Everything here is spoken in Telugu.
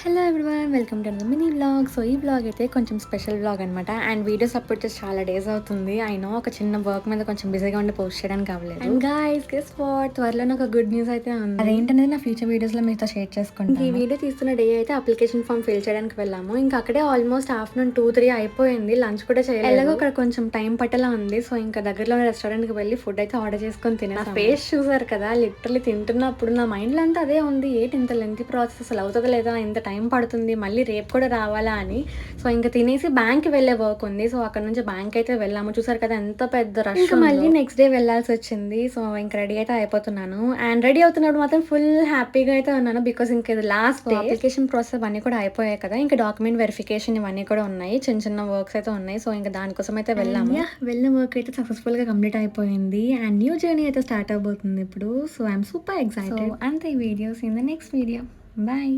Hello everyone, welcome to mini vlog. So ఈ వ్లాగ్ అయితే కొంచెం స్పెషల్ వ్లాగ్ అనమాట. అండ్ వీడియోస్ అప్లోడ్ చేసి చాలా డేస్ అవుతుంది. అయినా ఒక చిన్న వర్క్ మీద కొంచెం బిజీగా ఉండి పోస్ట్ చేయడానికి అవ్వలేదు. అండ్ గైస్ గెస్ వాట్, త్వరలో ఒక గుడ్ న్యూస్ అయితే ఉంది. అదేంటనేది నా ఫ్యూచర్ వీడియోస్ లో మీతో షేర్ చేసుకుంటాను. ఈ వీడియో తీస్తున్న డే అయితే అప్లికేషన్ ఫామ్ ఫిల్ చేయడానికి వెళ్ళాము. ఇంకా అక్కడే ఆల్మోస్ట్ ఆఫ్టర్నూన్ 2-3 అయిపోయింది. లంచ్ కూడా చేయలేదు. ఎలాగో అక్కడ కొంచెం టైం పట్టేలా ఉంది. సో ఇంకా దగ్గరలో రెస్టారెంట్ కి వెళ్ళి ఫుడ్ అయితే ఆర్డర్ చేసుకొని తినే. ఫేస్ చూసారు కదా, లిటరలీ తింటున్నప్పుడు నా మైండ్ లో అంతా అదే ఉంది. ఏంటి ఇంత లెంతీ ప్రాసెస్, అసలు అవుతుందా లేదా, ఇంత టైం పడుతుంది, మళ్ళీ రేపు కూడా రావాలా అని. సో ఇంకా తినేసి బ్యాంక్కి వెళ్ళే వర్క్ ఉంది. సో అక్కడ నుంచి బ్యాంక్ అయితే వెళ్ళాము. చూసారు కదా ఎంత పెద్ద రష్. ఇంకా మళ్ళీ నెక్స్ట్ డే వెళ్ళాల్సి వచ్చింది. సో ఇంకా రెడీ అయితే అయిపోతున్నాను. అండ్ రెడీ అవుతున్నప్పుడు మాత్రం ఫుల్ హ్యాపీగా అయితే ఉన్నాను. బికాస్ ఇంకా ఇది లాస్ట్ డే. అప్లికేషన్ ప్రాసెస్ అవన్నీ కూడా అయిపోయాయి కదా. ఇంకా డాక్యుమెంట్ వెరిఫికేషన్ ఇవన్నీ కూడా ఉన్నాయి. చిన్న చిన్న వర్క్స్ అయితే ఉన్నాయి. సో ఇంకా దానికోసం అయితే వెళ్ళాము. వెళ్ళిన వర్క్ అయితే సక్సెస్ఫుల్ గా కంప్లీట్ అయిపోయింది. అండ్ న్యూ జర్నీ అయితే స్టార్ట్ అవబోతుంది ఇప్పుడు. So I'm super excited. అంతే videos in the next video. Bye.